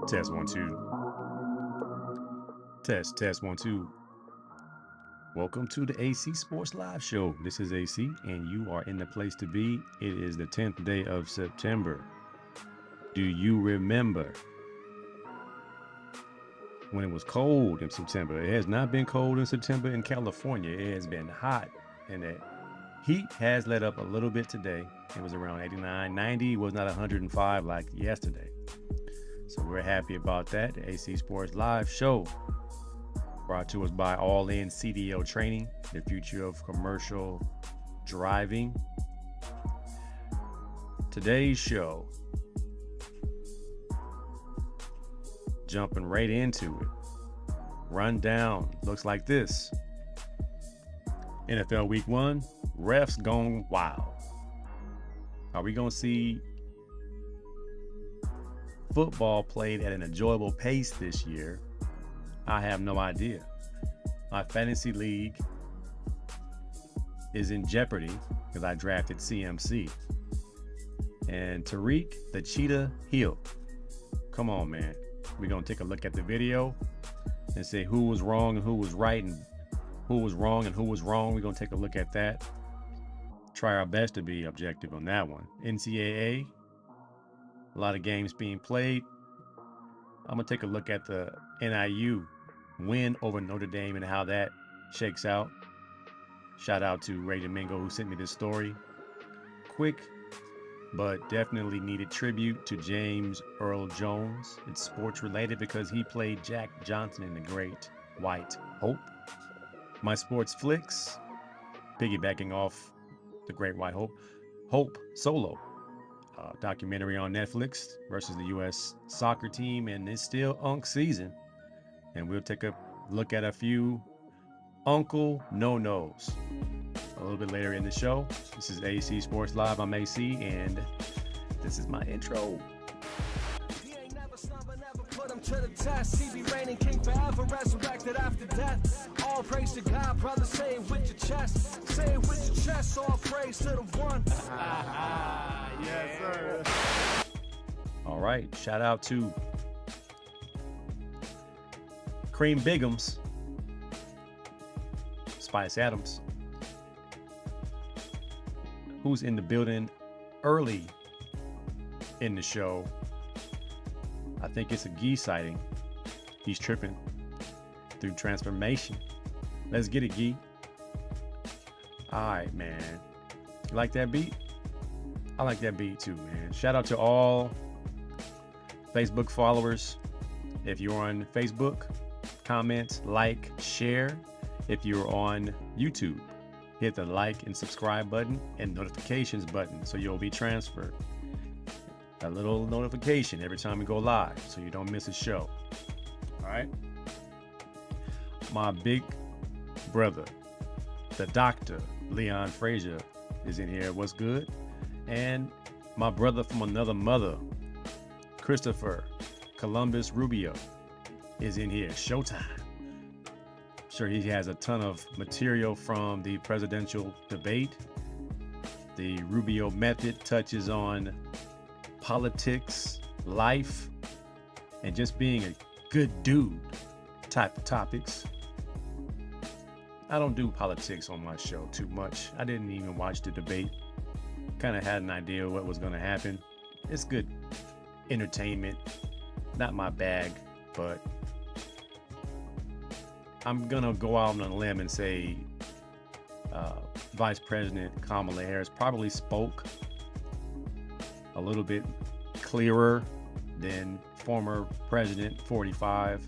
Test 1 2. Test 1 2. Welcome to the AC Sports Live Show. This is AC, and you are in the place to be. It is the 10th day of September. Do you remember when it was cold in September? It has not been cold in September in California. It has been hot, and the heat has let up a little bit today. It was around 89, 90. It was not 105 like yesterday. So we're happy about that. The AC Sports Live Show, brought to us by All In CDO Training, the future of commercial driving. Today's show, jumping right into it. Rundown looks like this. NFL Week 1, refs gone wild. Are we going to see football played at an enjoyable pace this year? I have no idea. My fantasy league is in jeopardy because I drafted CMC. And Tariq, the Cheetah Hill. Come on, man. We're going to take a look at the video and say who was wrong and who was right, and who was wrong and who was wrong. We're going to take a look at that. Try our best to be objective on that one. NCAA, a lot of games being played. I'm going to take a look at the NIU win over Notre Dame and how that shakes out. Shout out to Ray Domingo who sent me this story. Quick, but definitely needed tribute to James Earl Jones. It's sports related because he played Jack Johnson in The Great White Hope. My sports Flix, piggybacking off The Great White Hope Solo. Documentary on Netflix versus the U.S. soccer team, and it's still Unk season. And we'll take a look at a few Uncle No-Nos a little bit later in the show. This is AC Sports Live. I'm AC, and this is my intro. He ain't never slumber, never put him to the test. He be reigning king forever, resurrected after death. All praise to God, brother, say it with your chest. Say it with your chest, all praise to the one. Yes, sir. All right, shout out to Cream Bigums, Spice Adams, who's in the building early in the show. I think it's a Gee sighting. He's tripping through transformation. Let's get it, Gee. All right, man. You like that beat? I like that beat too, man. Shout out to all Facebook followers. If you're on Facebook, comment, like, share. If you're on YouTube, hit the like and subscribe button and notifications button so you'll be transferred. A little notification every time we go live so you don't miss a show. All right. My big brother, the Dr. Leon Frazier, is in here. What's good? And my brother from another mother, Christopher Columbus Rubio, is in here. Showtime. Sure, he has a ton of material from the presidential debate. The Rubio method touches on politics, life, and just being a good dude type of topics. I don't do politics on my show too much. I didn't even watch the debate. Kind of had an idea what was going to happen. It's good entertainment. Not my bag, but I'm going to go out on a limb and say Vice President Kamala Harris probably spoke a little bit clearer than former President 45.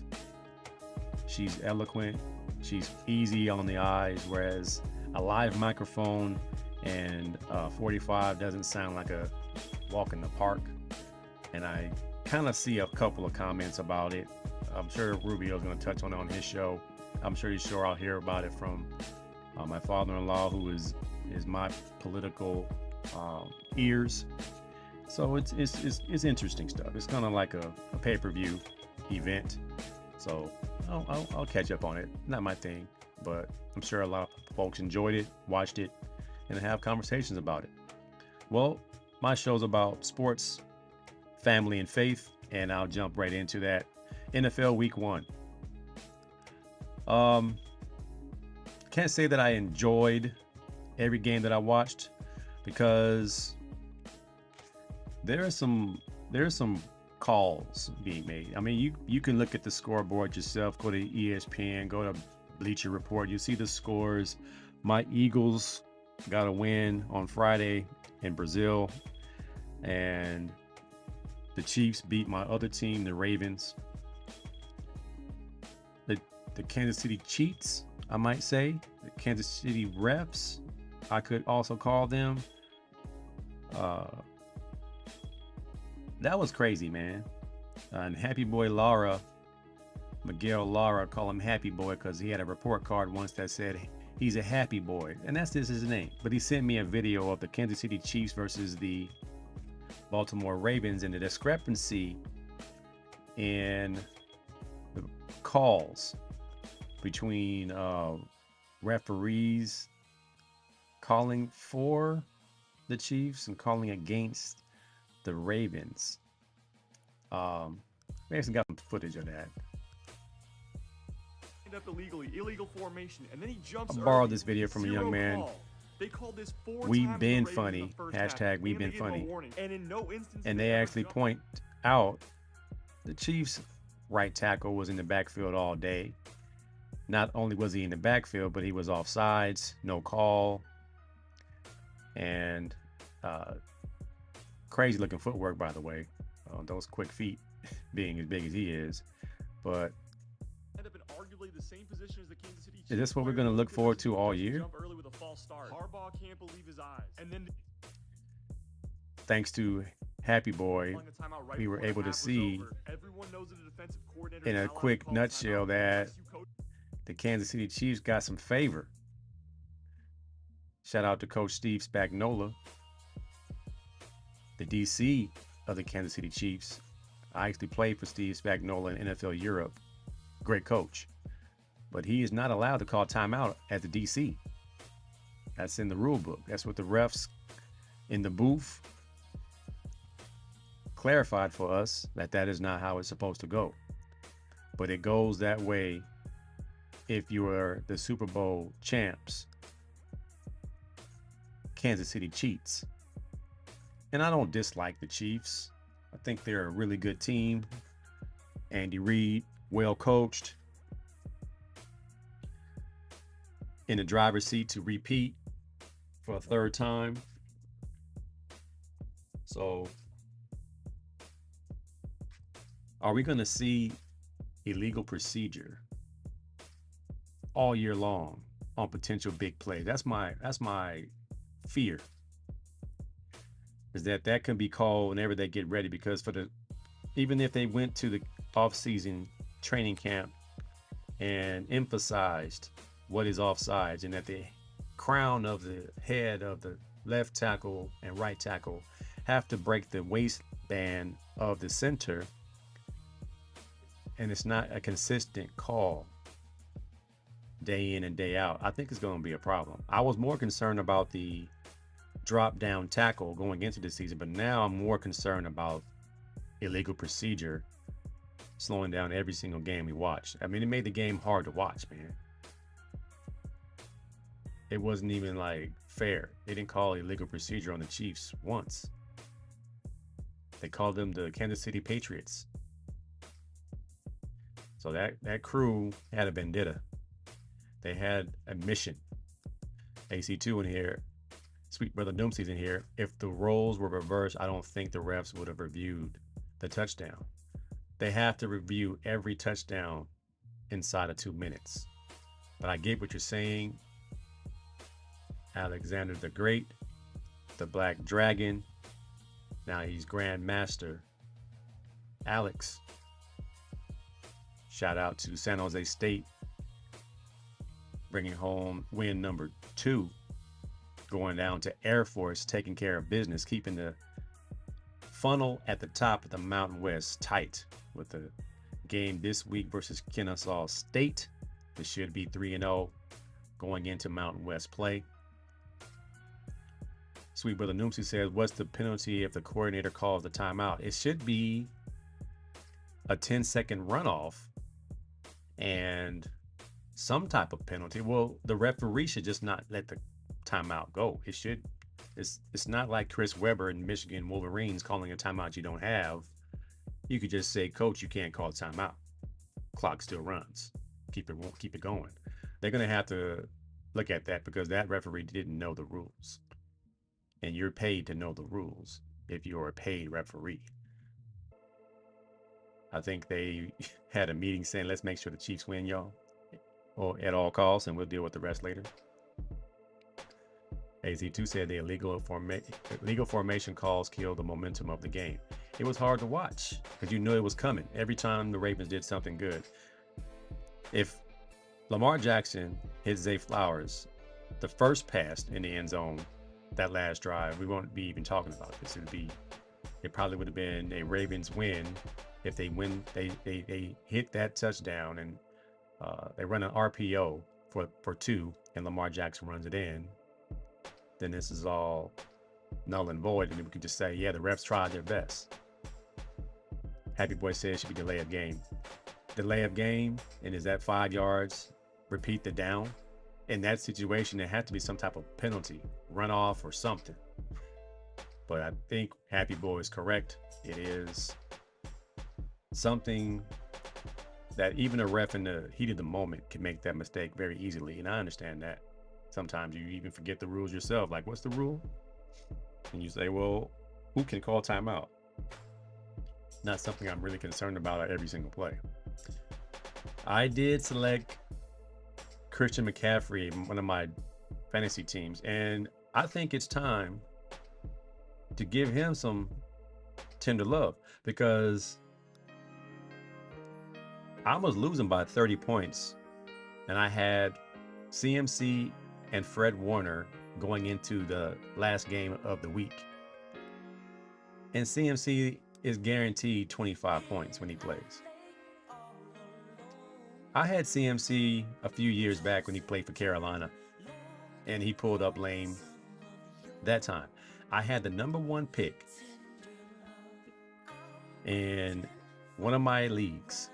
She's eloquent. She's easy on the eyes, whereas a live microphone and 45 doesn't sound like a walk in the park. And I kind of see a couple of comments about it. I'm sure Rubio's going to touch on it on his show. I'm sure I'll hear about it from my father-in-law, who is my political ears. So it's interesting stuff. It's kind of like a pay-per-view event. So I'll catch up on it. Not my thing, but I'm sure a lot of folks enjoyed it, watched it, and have conversations about it. Well, my show's about sports, family, and faith. and I'll jump right into that. NFL Week 1. Can't say that I enjoyed every game that I watched, because there are some calls being made. I mean, you can look at the scoreboard yourself. Go to ESPN, go to Bleacher Report. You see the scores. My Eagles got a win on Friday in Brazil, and the Chiefs beat my other team, the Ravens. The Kansas City cheats, I might say. The Kansas City refs, I could also call them. That was crazy, man. And Happy Boy Miguel Lara, call him Happy Boy because he had a report card once that said he's a happy boy, and that's just his name. But he sent me a video of the Kansas City Chiefs versus the Baltimore Ravens, and the discrepancy in the calls between referees calling for the Chiefs and calling against the Ravens. We actually got some footage of that. Up illegal formation, and then he jumps. I borrowed this video from a young man. They called this 4 We've times been in the Ravens funny. in the first Hashtag half, we've been and they gave him a funny. warning. And in no instance And did they ever actually jump. point out the Chiefs' right tackle was in the backfield all day. Not only was he in the backfield, but he was offsides, no call, and crazy looking footwork, by the way. Those quick feet, being as big as he is. But End up in arguably the same position as the Kansas City Chiefs. is this what we're going to look forward to all year? Jump early with a false start. Harbaugh can't believe his eyes. And then Thanks to Happy Boy, calling a timeout right we were before able the to half was see over. Everyone knows that the defensive coordinator in is a not allowed to quick call a nutshell timeout that unless you coach. the Kansas City Chiefs got some favor. Shout out to Coach Steve Spagnuolo, the DC of the Kansas City Chiefs. I actually played for Steve Spagnuolo in NFL Europe. Great coach. But he is not allowed to call timeout at the DC. That's in the rule book. That's what the refs in the booth clarified for us, that is not how it's supposed to go. But it goes that way if you are the Super Bowl champs. Kansas City cheats. And I don't dislike the Chiefs. I think they're a really good team. Andy Reid, well coached. In the driver's seat to repeat for a third time. So, are we going to see illegal procedure all year long on potential big plays? That's my fear. Is that can be called whenever they get ready, because even if they went to the off-season training camp and emphasized what is offsides, and that the crown of the head of the left tackle and right tackle have to break the waistband of the center, and it's not a consistent call day in and day out, I think it's going to be a problem. I was more concerned about the drop down tackle going into the season, but now I'm more concerned about illegal procedure slowing down every single game we watched. I mean, it made the game hard to watch, man. It wasn't even like fair. They didn't call illegal procedure on the Chiefs once. They called them the Kansas City Patriots. So that crew had a vendetta. They had a mission. AC2 in here, Sweet Brother Doomsy's in here. If the roles were reversed, I don't think the refs would have reviewed the touchdown. They have to review every touchdown inside of 2 minutes. But I get what you're saying. Alexander the Great, the Black Dragon. Now he's Grand Master. Alex. Shout out to San Jose State, bringing home win number 2. Going down to Air Force, taking care of business, keeping the funnel at the top of the Mountain West tight with the game this week versus Kennesaw State. This should be 3-0 going into Mountain West play. Sweet Brother Noomsy says, what's the penalty if the coordinator calls the timeout? It should be a 10-second runoff and some type of penalty, well, the referee should just not let the timeout go. It should. It's not like Chris Webber in Michigan Wolverines calling a timeout you don't have. You could just say, Coach, you can't call a timeout. Clock still runs. Keep it going. They're gonna have to look at that because that referee didn't know the rules, and you're paid to know the rules if you're a paid referee. I think they had a meeting saying, let's make sure the Chiefs win, y'all, or at all costs, and we'll deal with the rest later. AZ2 said the illegal formation calls killed the momentum of the game. It was hard to watch because you knew it was coming every time the Ravens did something good. If Lamar Jackson hit Zay Flowers, the first pass in the end zone, that last drive, we won't be even talking about this. It probably would have been a Ravens win if they hit that touchdown and they run an RPO for 2 and Lamar Jackson runs it in. Then this is all null and void, and we could just say, yeah, the refs tried their best. Happy Boy says it should be delay of game. Delay of game, and is that 5 yards? Repeat the down. In that situation, there had to be some type of penalty, runoff or something. But I think Happy Boy is correct. It is something that even a ref in the heat of the moment can make that mistake very easily, and I understand that. Sometimes you even forget the rules yourself. Like, what's the rule? And you say, well, who can call timeout? Not something I'm really concerned about at every single play. I did select Christian McCaffrey in one of my fantasy teams, and I think it's time to give him some tender love because I was losing by 30 points, and I had CMC and Fred Warner going into the last game of the week. And CMC is guaranteed 25 points when he plays. I had CMC a few years back when he played for Carolina, and he pulled up lame that time. I had the #1 pick in one of my leagues.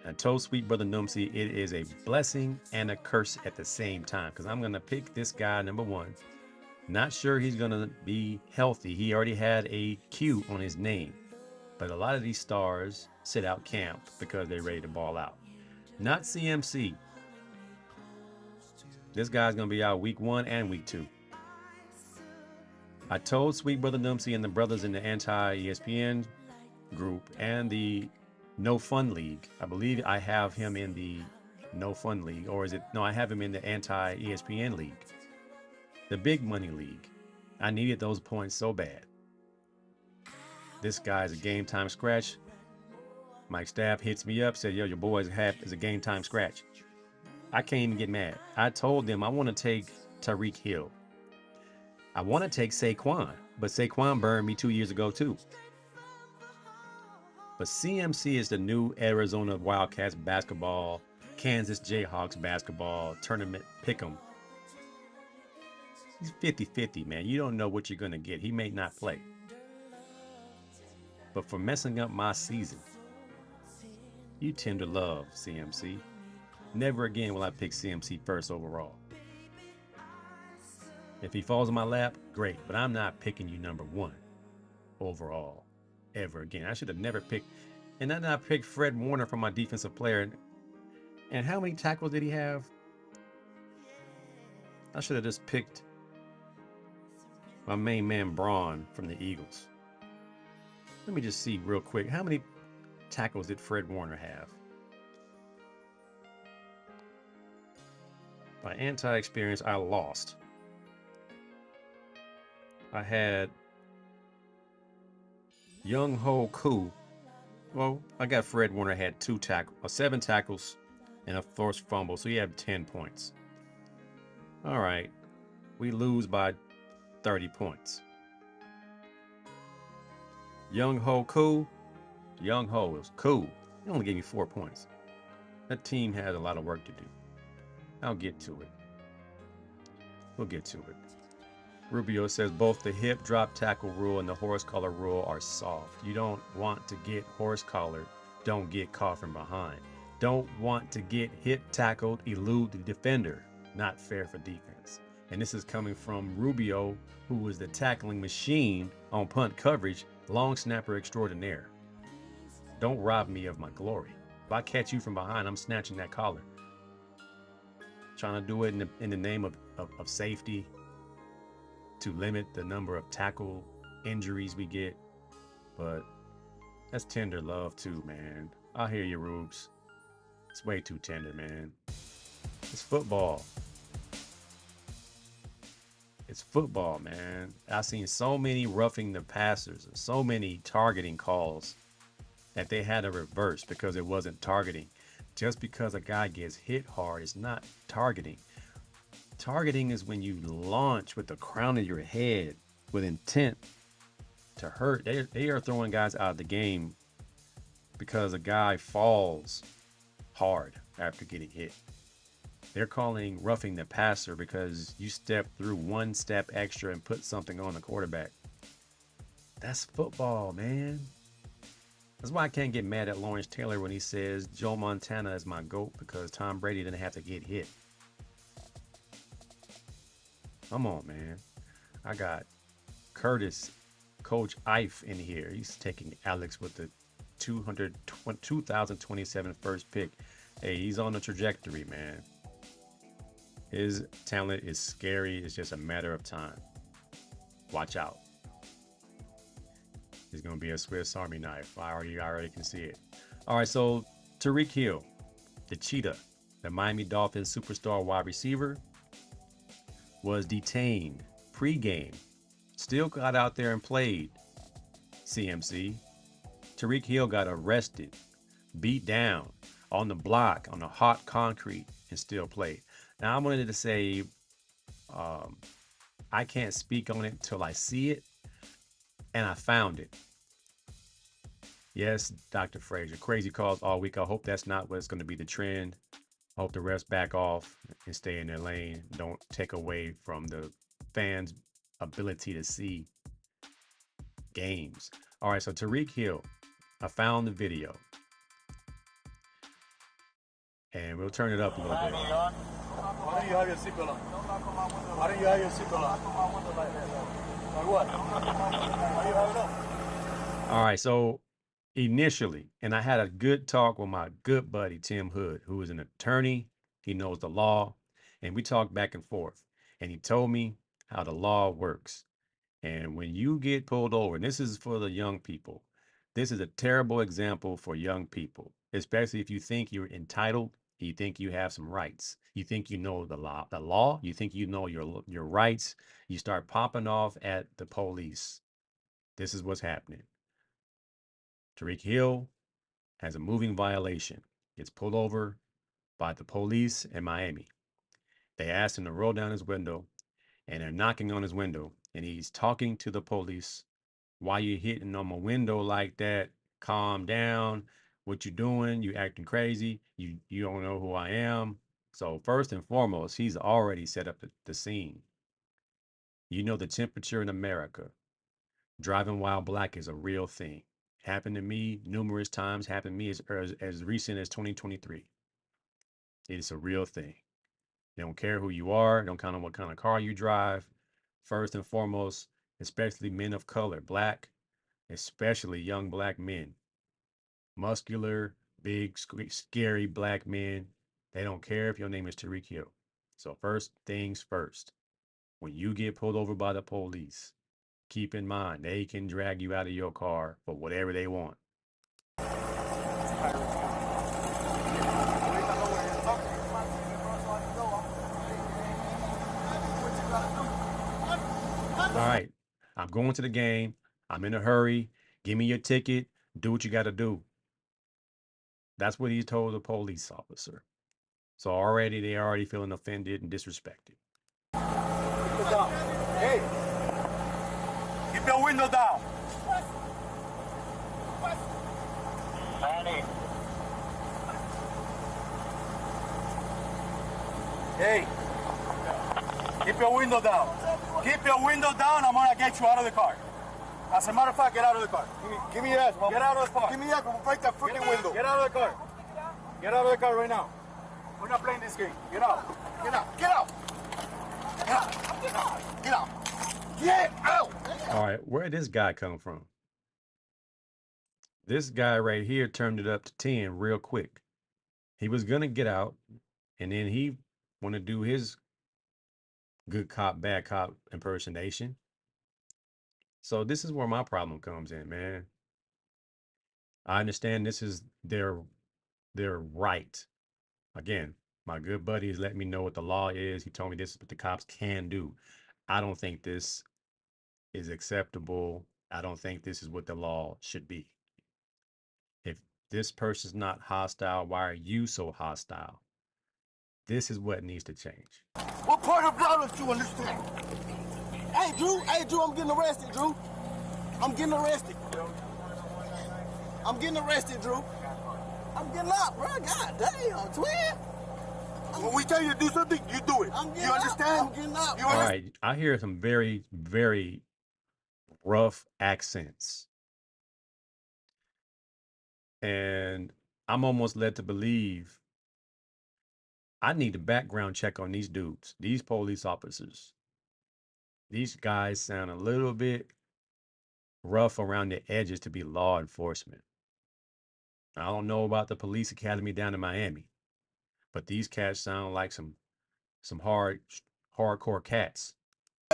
I told Sweet Brother Numsy it is a blessing and a curse at the same time because I'm going to pick this guy #1. Not sure he's going to be healthy. He already had a Q on his name. But a lot of these stars sit out camp because they're ready to ball out. Not CMC. This guy's going to be out week 1 and week 2. I told Sweet Brother Numsy and the brothers in the anti-ESPN group and the No Fun League. I believe I have him in the No Fun League, or is it? No, I have him in the anti-ESPN League. The big money league. I needed those points so bad. This guy's a game time scratch. Mike Staff hits me up, said, yo, your boy is a game time scratch. I can't even get mad. I told them I want to take Tyreek Hill. I want to take Saquon, but Saquon burned me 2 years ago too. But CMC is the new Arizona Wildcats basketball, Kansas Jayhawks basketball tournament pick'em. He's 50-50, man. You don't know what you're going to get. He may not play. But for messing up my season, you tend to love CMC. Never again will I pick CMC first overall. If he falls in my lap, great. But I'm not picking you #1 overall ever again. I should have never picked. And then I picked Fred Warner for my defensive player. And how many tackles did he have? I should have just picked my main man Braun from the Eagles. Let me just see real quick. How many tackles did Fred Warner have? By anti-experience, I lost. I had Young Ho Koo. Well, I got Fred Warner had 7 tackles and a forced fumble, so he had 10 points. All right, we lose by 30 points. Young Ho Koo. Young Ho was cool. He only gave me 4 points. That team has a lot of work to do. I'll get to it. We'll get to it. Rubio says both the hip drop tackle rule and the horse collar rule are soft. You don't want to get horse collared, don't get caught from behind. Don't want to get hip tackled, elude the defender. Not fair for defense. And this is coming from Rubio, who was the tackling machine on punt coverage, long snapper extraordinaire. Don't rob me of my glory. If I catch you from behind, I'm snatching that collar. Trying to do it in the name of safety, to limit the number of tackle injuries we get. But that's tender love too, man. I hear you, Rubes. It's way too tender, man. It's football. It's football, man. I've seen so many roughing the passers and so many targeting calls that they had to reverse because it wasn't targeting. Just because a guy gets hit hard is not targeting. Targeting is when you launch with the crown of your head with intent to hurt. They are throwing guys out of the game because a guy falls hard after getting hit. They're calling roughing the passer because you step through one step extra and put something on the quarterback. That's football, man. That's why I can't get mad at Lawrence Taylor when he says Joe Montana is my GOAT because Tom Brady didn't have to get hit. Come on, man. I got Curtis, Coach Ife in here. He's taking Alex with the 2027 first pick. Hey, he's on the trajectory, man. His talent is scary. It's just a matter of time. Watch out. He's going to be a Swiss Army knife. I already can see it. All right, so Tyreek Hill, the cheetah, the Miami Dolphins superstar wide receiver, was detained pre-game. Still got out there and played. CMC. Tyreek Hill got arrested, beat down on the block, on the hot concrete, and still played. Now, I wanted to say, I can't speak on it till I see it, and I found it. Yes, Dr. Frazier, crazy calls all week. I hope that's not what's going to be the trend. I hope the refs back off and stay in their lane. Don't take away from the fans' ability to see games. All right, so Tyreek Hill, I found the video. And we'll turn it up a little bit. Why don't you have your seatbelt on? Why don't you have your seatbelt on? Like what? Why do you have it on? All right, so initially, and I had a good talk with my good buddy, Tim Hood, who is an attorney. He knows the law, and we talked back and forth. And he told me how the law works. And when you get pulled over, and this is for the young people, this is a terrible example for young people, especially if you think you're entitled, you think you have some rights, you think you know the law, you think you know your rights, you start popping off at the police. This is what's happening. Tyreek Hill has a moving violation, gets pulled over by the police in Miami. They asked him to roll down his window, and they're knocking on his window, and he's talking to the police. Why you hitting on my window like that? Calm down. What you doing? You acting crazy. You don't know who I am. So first and foremost, he's already set up the scene. You know the temperature in America. Driving while black is a real thing. Happened to me numerous times. Happened to me as recent as 2023. It's a real thing. They don't care who you are. Don't care what kind of car you drive. First and foremost, especially men of color, black, especially young black men. Muscular, big, scary black men. They don't care if your name is Tyreek Hill. So first things first, when you get pulled over by the police, keep in mind they can drag you out of your car for whatever they want. All right, I'm going to the game. I'm in a hurry. Give me your ticket. Do what you got to do. That's what he told the police officer. So they're already feeling offended and disrespected. Hey, keep your window down. Hey, keep your window down. Keep your window down. I'm gonna get you out of the car. As a matter of fact, get out of the car. Give me that. Get out of the car. Give me that. I'm gonna break that freaking window. Get out of the car. Get out of the car right now. We're not playing this game. Get out. Get out. Get out. Get out. Get out. Get out. Get out. All right, where did this guy come from? This guy right here turned it up to 10 real quick. He was gonna get out, and then he want to do his good cop, bad cop impersonation. So this is where my problem comes in, man. I understand this is their right. Again, my good buddy is letting me know what the law is. He told me this is what the cops can do. I don't think this is acceptable. I don't think this is what the law should be. If this person's not hostile, why are you so hostile? This is what needs to change. What part of law don't you understand? Hey, Drew, I'm getting arrested, Drew. I'm getting arrested. I'm getting arrested, Drew. I'm getting out, bro. God damn, twin. When we tell you to do something, you do it. You understand? I'm getting out. All right, I hear some very, very rough accents. And I'm almost led to believe I need a background check on these dudes, these police officers. These guys sound a little bit rough around the edges to be law enforcement. I don't know about the police academy down in Miami, but these cats sound like some hardcore cats.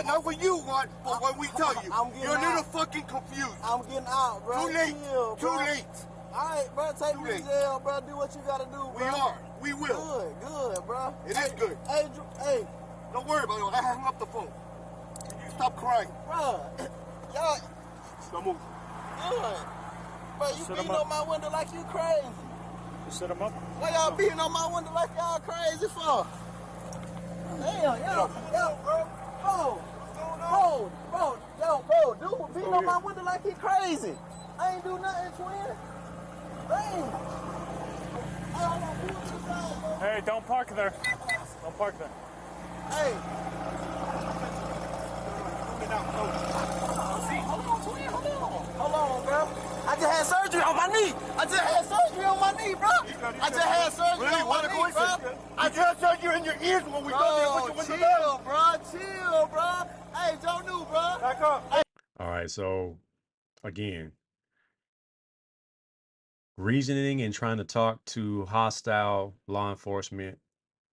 Not what you want, but what we tell you. You're a little fucking confused. I'm getting out, bro. Too late. Chill, Too bro. late. All right, bro. Take Too me to late. jail, bro. Do what you gotta do, bro. We are. We will. Good, bro. It is good. Hey, hey, Don't worry about it. I hung up the phone. Can you stop crying? bro. Y'all, Don't move. good. Bro, you Sit 'em beating up. on my window like you crazy. You set him up. Why y'all beating on my window like y'all crazy for? Damn, yo, bro, dude, beating on my window like he crazy. I ain't do nothing, twin. Damn. Hey, don't park there. Don't park there. Hey. Hold on, twin, hold on, bro. I just had surgery on my knee. I just had surgery on my knee, bro. I just had surgery on my knee, bro. I just heard you in your ears when we go there with your window down. Chill, bro. Hey, Joe New, bro. Back up. All right, so again, reasoning and trying to talk to hostile law enforcement,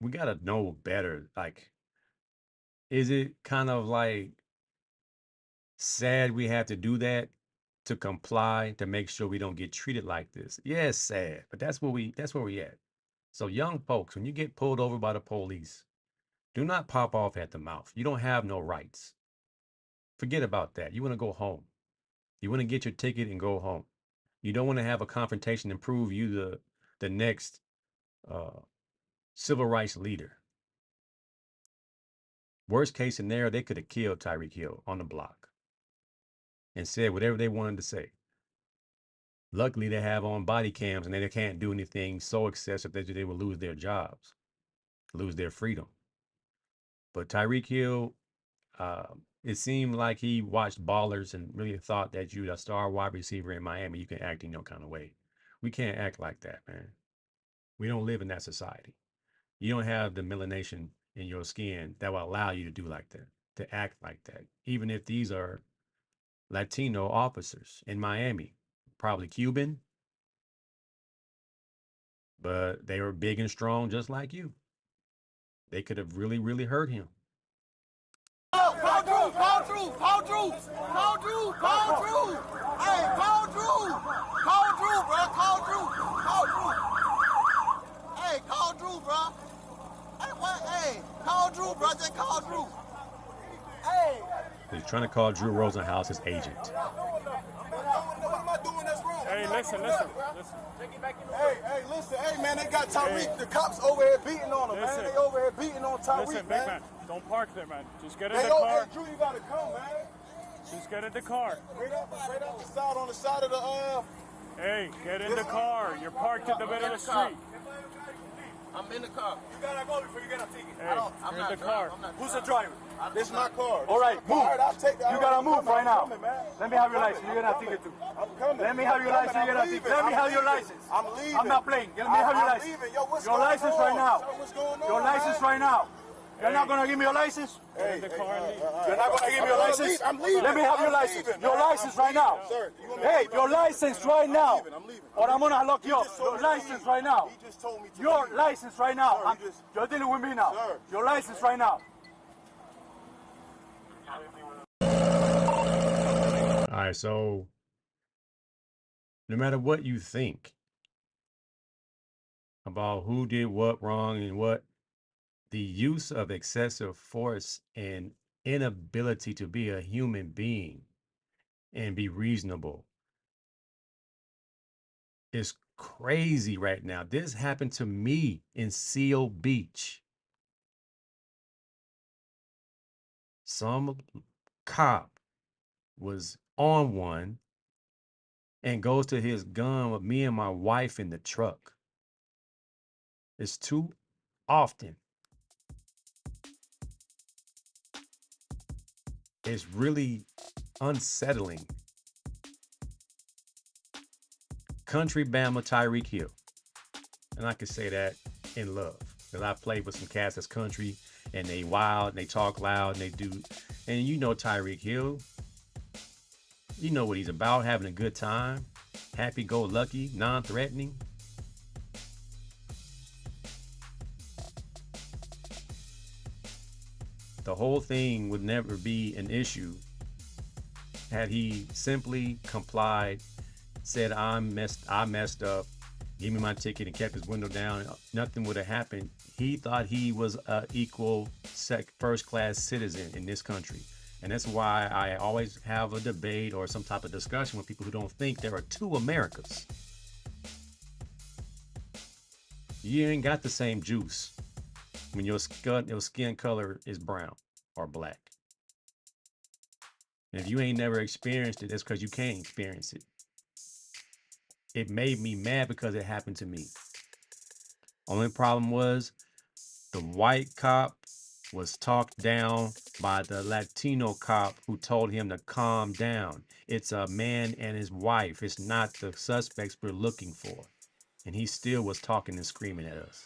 we got to know better. Like, is it kind of like sad we have to do that to comply to make sure we don't get treated like this? Yeah, it's sad, but that's where we at. So young folks, when you get pulled over by the police, do not pop off at the mouth. You don't have no rights. Forget about that. You want to go home. You want to get your ticket and go home. You don't want to have a confrontation and prove you the next civil rights leader. Worst case scenario, they could have killed Tyreek Hill on the block and said whatever they wanted to say. Luckily, they have on body cams and they can't do anything so excessive that they will lose their jobs, lose their freedom. But Tyreek Hill, it seemed like he watched Ballers and really thought that you're a star wide receiver in Miami. You can act in your kind of way. We can't act like that, man. We don't live in that society. You don't have the melanation in your skin that will allow you to do like that, to act like that. Even if these are Latino officers in Miami, probably Cuban, but they were big and strong just like you. They could have really, really hurt him. Call Drew. Hey, call Drew, bro. Call Drew. Hey, call Drew, bro. Hey, what? Hey, call Drew, bro. Just call Drew. Hey. He's trying to call Drew Rosenhaus his agent. What am I doing that's wrong? Hey, listen. Hey, listen. Hey, man, they got Tyreek. The cops over here beating on him, man. They over here beating on Tyreek, Listen, big man. man. Don't park there, man. Just get in Hey, the yo, car. hey, Drew, you gotta come, man. Just get in the car. Straight up the side, on the side of the, Hey, get in the car. You're parked in the middle of the street. I'm in the car. You gotta go before you get a ticket. Hey, I'm you're not in the car. driving. Who's the driver? This is my car. All right, move. All right, I'll take that. You gotta move right now. I'm coming, man. Let me have your license. You're gonna have to get to. I'm coming. Let me have your license. You're gonna have to. Let me have your license. I'm leaving. I'm not playing. Let me have your I'm license. leaving. Yo, what's Your going license on? right now. Sir, what's going on, Your license right now. You're not gonna give me your license? Hey, You're not gonna give me your license? I'm leaving. Let me have your I'm license. leaving, Your man. license I'm right now. leaving. Sir, you want me Hey, to leave? your license right now. I'm leaving. Or I'm gonna lock you up. just told Your me to license leave. right now. He just told me to Your leave. license right now. Sir, you just- You're dealing with me now. Sir. Your license right now. All right, so no matter what you think about who did what wrong and what, the use of excessive force and inability to be a human being and be reasonable is crazy right now. This happened to me in Seal Beach. Some cop was on one and goes to his gun with me and my wife in the truck. It's too often. It's really unsettling. Country Bama Tyreek Hill. And I can say that in love. Because I played with some cats that's country and they wild and they talk loud and they do. And you know Tyreek Hill. You know what he's about, having a good time. Happy-go-lucky, non-threatening. The whole thing would never be an issue had he simply complied, said I messed up, gave me my ticket and kept his window down. Nothing would have happened. He thought he was an equal first-class citizen in this country. And that's why I always have a debate or some type of discussion with people who don't think there are two Americas. You ain't got the same juice when your skin color is brown or black. And if you ain't never experienced it, that's because you can't experience it. It made me mad because it happened to me. Only problem was the white cop was talked down by the Latino cop who told him to calm down. It's a man and his wife. It's not the suspects we're looking for. And he still was talking and screaming at us.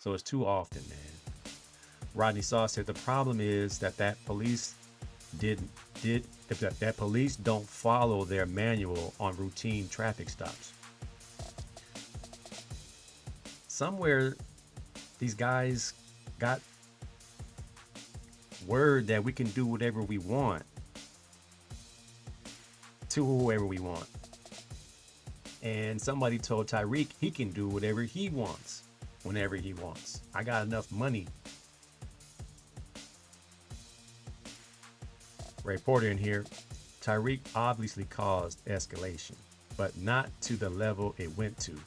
So it's too often, man. Rodney Saw said the problem is that police that police don't follow their manual on routine traffic stops. Somewhere these guys got word that we can do whatever we want to whoever we want. And somebody told Tyreek he can do whatever he wants whenever he wants. I got enough money. Reporter in here, Tyreek obviously caused escalation, but not to the level it went to.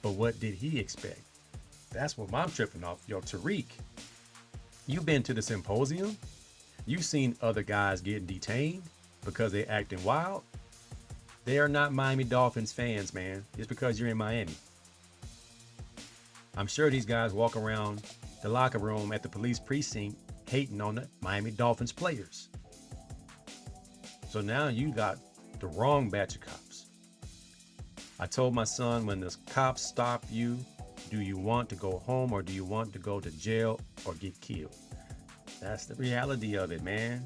But what did he expect? That's what I'm tripping off. Yo, Tyreek, you've been to the symposium. You've seen other guys getting detained because they acting wild. They are not Miami Dolphins fans, man. It's because you're in Miami. I'm sure these guys walk around the locker room at the police precinct hating on the Miami Dolphins players. So now you got the wrong batch of cops. I told my son, when the cops stop you, do you want to go home or do you want to go to jail or get killed? That's the reality of it, man.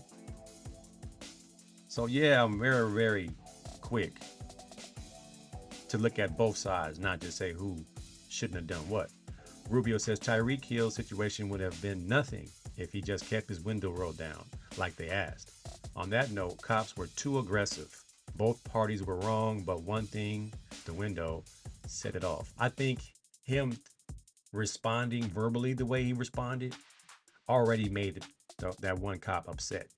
So yeah, I'm very, very quick to look at both sides, not just say who shouldn't have done what. Rubio says Tyreek Hill's situation would have been nothing if he just kept his window rolled down like they asked. On that note, cops were too aggressive. Both parties were wrong, but one thing, the window, set it off. I think him responding verbally the way he responded already made that one cop upset.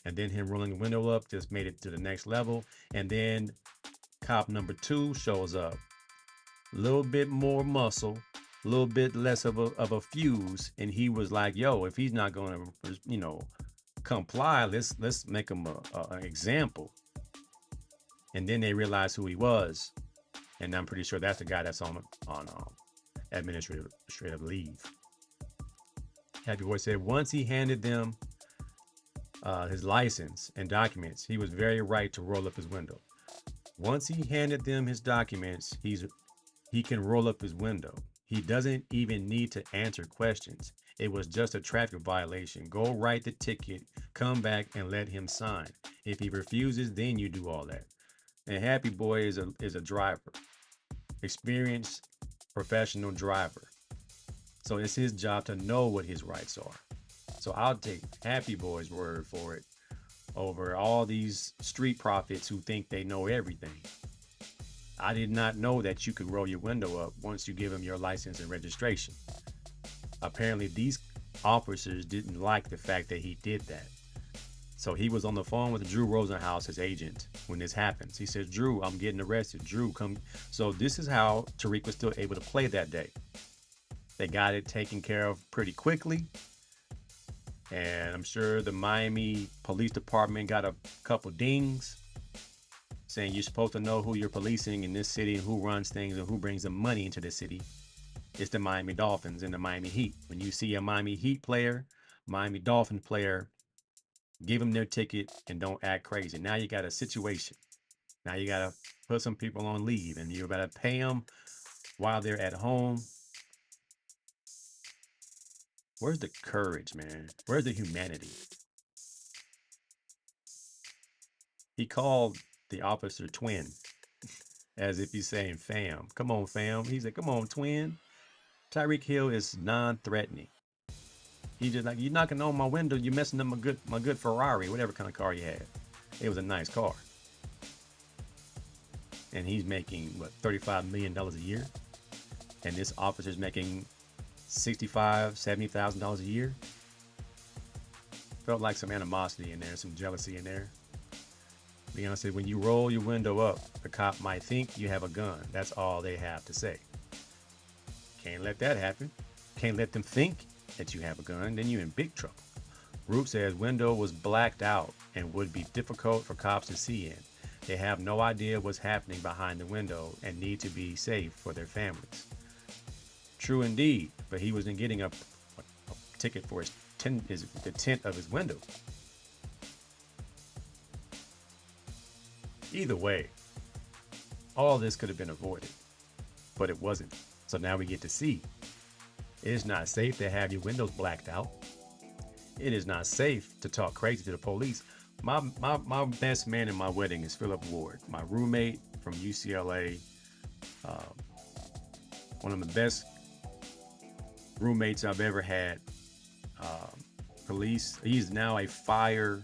And then him rolling the window up just made it to the next level. And then cop number 2 shows up. A little bit more muscle, a little bit less of a fuse. And he was like, yo, if he's not going to, comply, let's make him an example. And then they realized who he was. And I'm pretty sure that's the guy that's on administrative leave. Happy Boy said once he handed them his license and documents, he was very right to roll up his window. Once he handed them his documents, he can roll up his window. He doesn't even need to answer questions. It was just a traffic violation. Go write the ticket, come back and let him sign. If he refuses, then you do all that. And Happy Boy is a driver, experienced professional driver. So it's his job to know what his rights are. So I'll take Happy Boy's word for it over all these street prophets who think they know everything. I did not know that you could roll your window up once you give them your license and registration. Apparently these officers didn't like the fact that he did that. So he was on the phone with Drew Rosenhaus, his agent, when this happens. He says, Drew, I'm getting arrested. Drew, come. So this is how Tariq was still able to play that day. They got it taken care of pretty quickly. And I'm sure the Miami Police Department got a couple dings saying you're supposed to know who you're policing in this city and who runs things and who brings the money into the city. It's the Miami Dolphins and the Miami Heat. When you see a Miami Heat player, Miami Dolphin player, give them their ticket and don't act crazy. Now you got a situation. Now you got to put some people on leave and you got to pay them while they're at home. Where's the courage, man? Where's the humanity? He called the officer twin, as if he's saying fam. Come on, fam. He said, come on, twin. Tyreek Hill is non-threatening. He just like, you're knocking on my window, you're messing up my good Ferrari, whatever kind of car you had. It was a nice car. And he's making, what, $35 million a year? And this officer's making $65,000, $70,000 a year. Felt like some animosity in there, some jealousy in there. Beyonce said, when you roll your window up, the cop might think you have a gun. That's all they have to say. Can't let that happen. Can't let them think that you have a gun, then you're in big trouble. Roop says window was blacked out and would be difficult for cops to see in. They have no idea what's happening behind the window and need to be safe for their families. True indeed, but he wasn't getting a ticket for the tint of his window. Either way, all this could have been avoided, but it wasn't. So now we get to see. It is not safe to have your windows blacked out. It is not safe to talk crazy to the police. My best man in my wedding is Philip Ward, my roommate from UCLA. One of the best roommates I've ever had. Police. He's now a fire.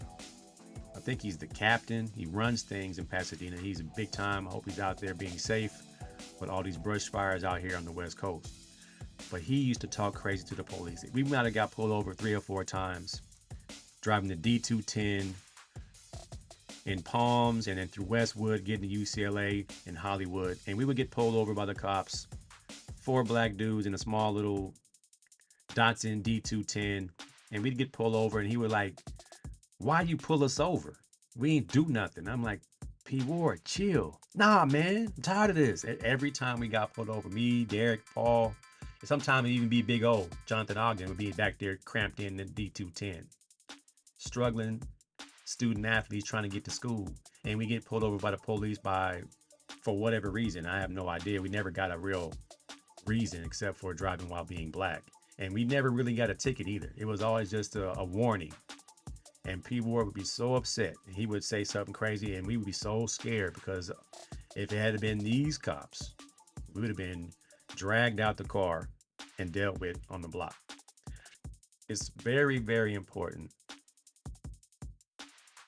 I think he's the captain. He runs things in Pasadena. He's big time. I hope he's out there being safe with all these brush fires out here on the West Coast. But he used to talk crazy to the police. We might have got pulled over 3 or 4 times, driving the D210 in Palms and then through Westwood, getting to UCLA and Hollywood. And we would get pulled over by the cops, 4 black dudes in a small little Datsun D210. And we'd get pulled over and he would like, why you pull us over? We ain't do nothing. I'm like, P. Ward, chill. Nah, man, I'm tired of this. Every time we got pulled over, me, Derek, Paul, and sometimes it'd even be Big O, Jonathan Ogden would be back there cramped in the D210. Struggling student athletes trying to get to school. And we get pulled over by the police for whatever reason. I have no idea. We never got a real reason except for driving while being black. And we never really got a ticket either. It was always just a warning. And P. Ward would be so upset. He would say something crazy and we would be so scared because if it had been these cops, we would have been dragged out the car and dealt with on the block. It's very, very important.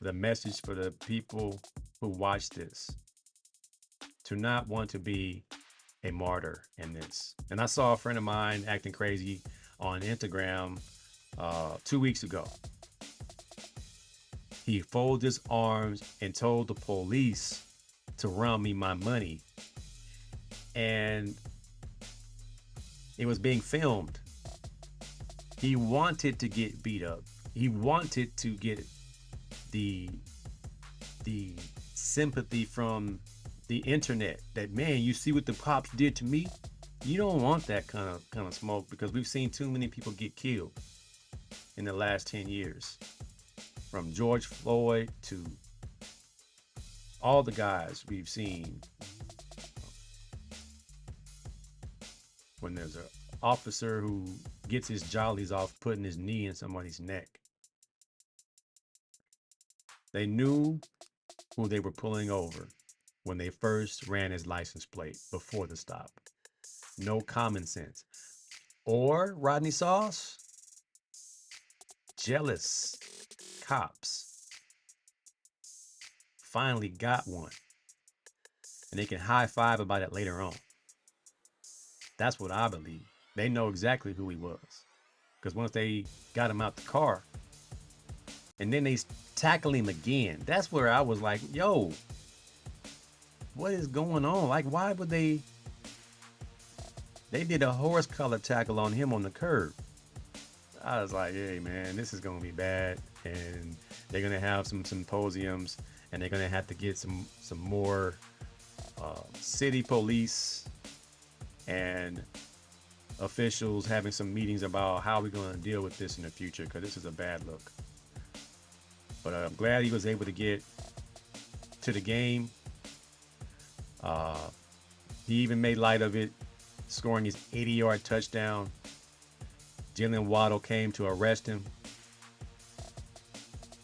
The message for the people who watch this to not want to be a martyr in this. And I saw a friend of mine acting crazy on Instagram 2 weeks ago. He folded his arms and told the police to run me my money. And it was being filmed. He wanted to get beat up. He wanted to get the sympathy from the internet that, man, you see what the cops did to me? You don't want that kind of smoke because we've seen too many people get killed. in the last 10 years. From George Floyd to all the guys we've seen. When there's an officer who gets his jollies off putting his knee in somebody's neck. They knew who they were pulling over when they first ran his license plate before the stop. No common sense. Or Rodney Sauce, jealous cops finally got one. And they can high five about it later on. That's what I believe. They know exactly who he was. Because once they got him out the car, and then they tackle him again, that's where I was like, yo, what is going on? Like, why would they did a horse collar tackle on him on the curb. I was like, hey man, this is gonna be bad, and they're gonna have some symposiums, and they're gonna have to get some more city police and officials having some meetings about how we're gonna deal with this in the future, because this is a bad look. But I'm glad he was able to get to the game. He even made light of it, scoring his 80-yard touchdown. Jalen Waddle came to arrest him.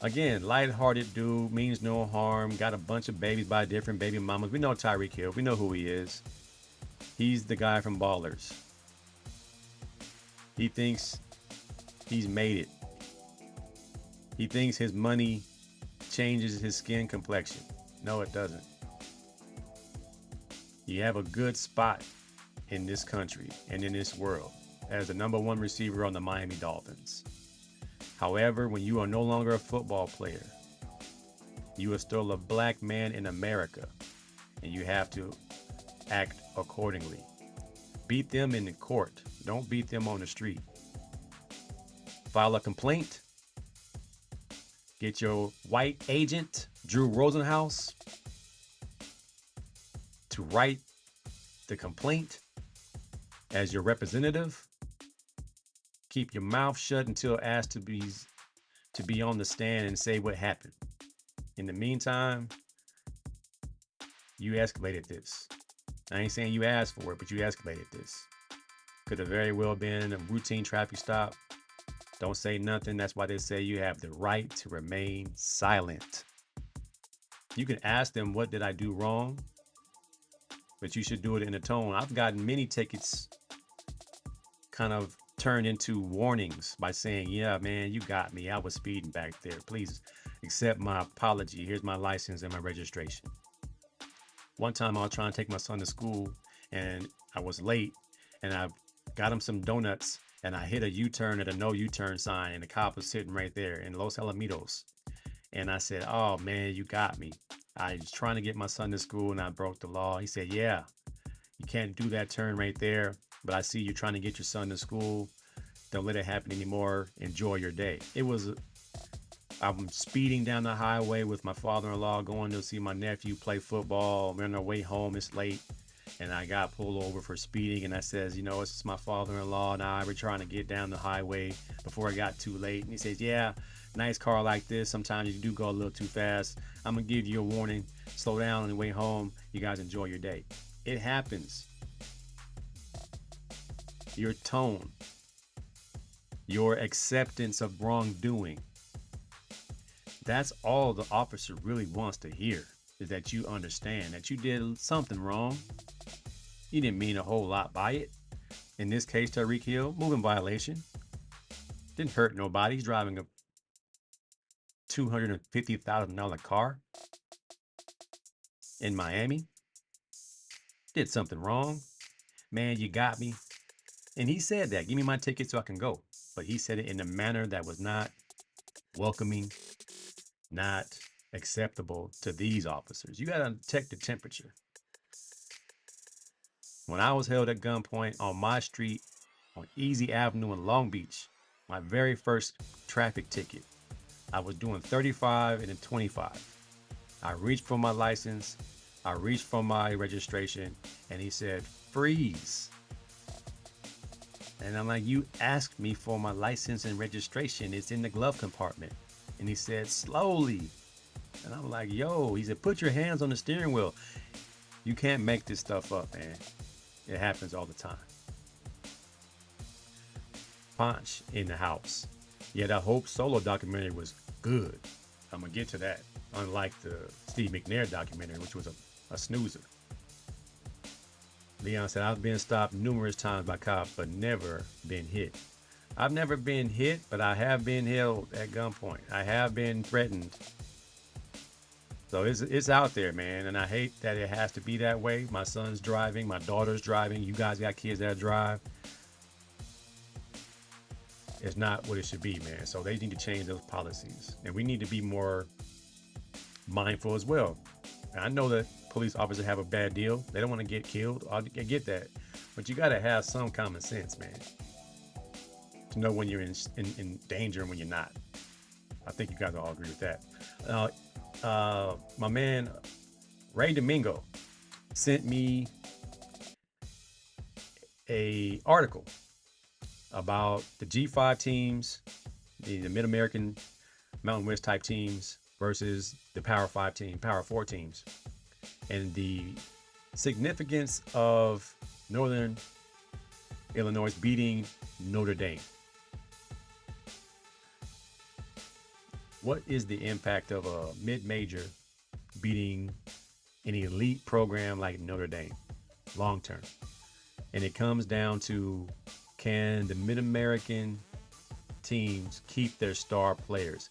Again, lighthearted dude, means no harm, got a bunch of babies by different baby mamas. We know Tyreek Hill. We know who he is. He's the guy from Ballers. He thinks he's made it. He thinks his money changes his skin complexion. No, it doesn't. You have a good spot in this country and in this world as the #1 receiver on the Miami Dolphins. However, when you are no longer a football player, you are still a black man in America, and you have to act accordingly. Beat them in the court. Don't beat them on the street. File a complaint. Get your white agent, Drew Rosenhaus, to write the complaint as your representative. Keep your mouth shut until asked to be on the stand and say what happened. In the meantime, you escalated this. I ain't saying you asked for it, but you escalated this. Could have very well been a routine traffic stop. Don't say nothing. That's why they say you have the right to remain silent. You can ask them, what did I do wrong? But you should do it in a tone. I've gotten many tickets kind of turned into warnings by saying, yeah, man, you got me. I was speeding back there. Please accept my apology. Here's my license and my registration. One time I was trying to take my son to school, and I was late, and I got him some donuts, and I hit a U-turn at a no U-turn sign, and the cop was sitting right there in Los Alamitos. And I said, oh man, you got me. I was trying to get my son to school and I broke the law. He said, yeah, you can't do that turn right there, but I see you trying to get your son to school. Don't let it happen anymore. Enjoy your day. I'm speeding down the highway with my father-in-law, going to see my nephew play football. We're on our way home. It's late. And I got pulled over for speeding. And I says, it's just my father-in-law and I were trying to get down the highway before it got too late. And he says, yeah, nice car like this. Sometimes you do go a little too fast. I'm going to give you a warning. Slow down on the way home. You guys enjoy your day. It happens. Your tone, your acceptance of wrongdoing. That's all the officer really wants to hear, is that you understand that you did something wrong. You didn't mean a whole lot by it. In this case, Tyreek Hill, moving violation. Didn't hurt nobody. He's driving a $250,000 car in Miami. Did something wrong. Man, you got me. And he said that. Give me my ticket so I can go. But he said it in a manner that was not welcoming, not acceptable to these officers. You got to check the temperature. When I was held at gunpoint on my street on Easy Avenue in Long Beach, my very first traffic ticket, I was doing 35 and then 25. I reached for my license, I reached for my registration, and he said, freeze. And I'm like, you asked me for my license and registration. It's in the glove compartment. And he said, slowly. And I'm like, yo, he said, put your hands on the steering wheel. You can't make this stuff up, man. It happens all the time. Punch in the house. Yeah, that Hope Solo documentary was good. I'm going to get to that. Unlike the Steve McNair documentary, which was a snoozer. Leon said, I've been stopped numerous times by cops, but never been hit. I've never been hit, but I have been held at gunpoint. I have been threatened. So it's out there, man. And I hate that it has to be that way. My son's driving. My daughter's driving. You guys got kids that drive. It's not what it should be, man. So they need to change those policies. And we need to be more mindful as well. And I know that police officers have a bad deal. They don't want to get killed. I get that. But you got to have some common sense, man. To know when you're in danger and when you're not. I think you guys all agree with that. My man, Ray Domingo, sent me a article about the G5 teams, the Mid-American Mountain West type teams versus the Power 5 team, Power 4 teams, and the significance of Northern Illinois beating Notre Dame. What is the impact of a mid-major beating an elite program like Notre Dame long term? And it comes down to, can the Mid-American teams keep their star players?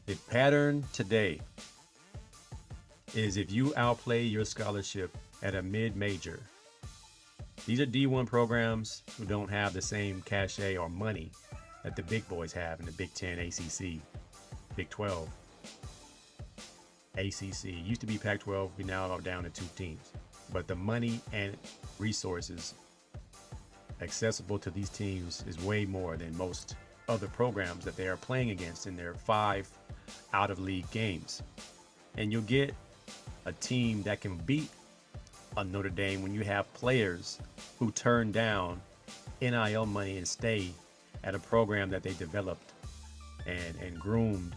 The pattern today is if you outplay your scholarship at a mid-major, these are D1 programs who don't have the same cachet or money that the big boys have in the Big 10, ACC, Big 12, ACC. It used to be Pac-12. We now are down to 2 teams. But the money and resources accessible to these teams is way more than most other programs that they are playing against in their 5 out-of-league games. And you'll get a team that can beat a Notre Dame when you have players who turn down NIL money and stay at a program that they developed and groomed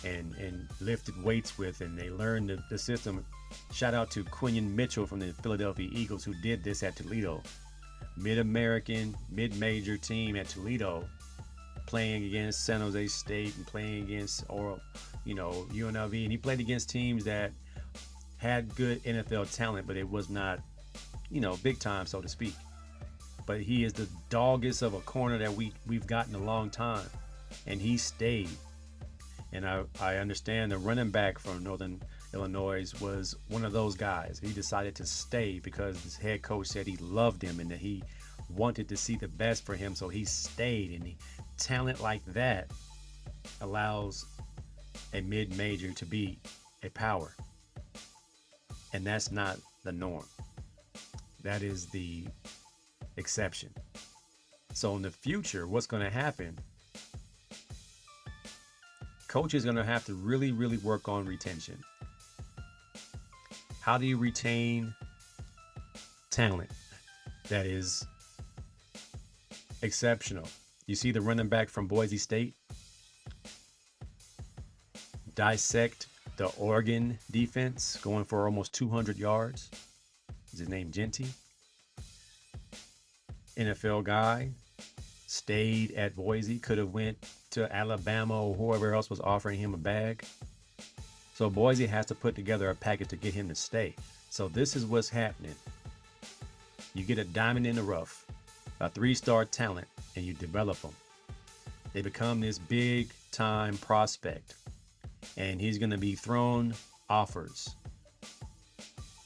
and lifted weights with, and they learned the system. Shout out to Quinion Mitchell from the Philadelphia Eagles, who did this at Toledo. Mid-American, mid-major team at Toledo, playing against San Jose State and playing against UNLV, and he played against teams that had good NFL talent, but it was not, big time, so to speak. But he is the doggest of a corner that we've gotten a long time, and he stayed. And I understand the running back from Northern Illinois was one of those guys. He decided to stay because his head coach said he loved him and that he wanted to see the best for him, so he stayed. And talent like that allows a mid-major to be a power. And that's not the norm. That is the exception. So in the future, what's going to happen? Coaches are going to have to really, really work on retention. How do you retain talent that is exceptional? You see the running back from Boise State dissect the Oregon defense, going for almost 200 yards. Is his name Genty? NFL guy, stayed at Boise, could have went to Alabama or whoever else was offering him a bag. So Boise has to put together a package to get him to stay. So this is what's happening. You get a diamond in the rough, a 3-star talent, and you develop them. They become this big time prospect, and he's going to be thrown offers.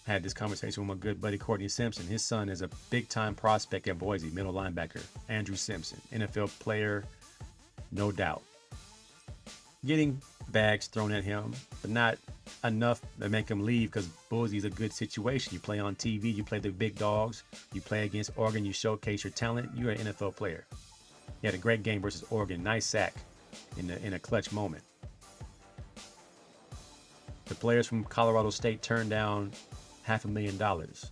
Had this conversation with my good buddy Courtney Simpson. His son is a big time prospect at Boise, middle linebacker. Andrew Simpson, NFL player, no doubt. Getting bags thrown at him, but not enough to make him leave, because Boise's a good situation. You play on TV, you play the big dogs, you play against Oregon, you showcase your talent, you're an NFL player. He had a great game versus Oregon, nice sack in a clutch moment. The players from Colorado State turned down $500,000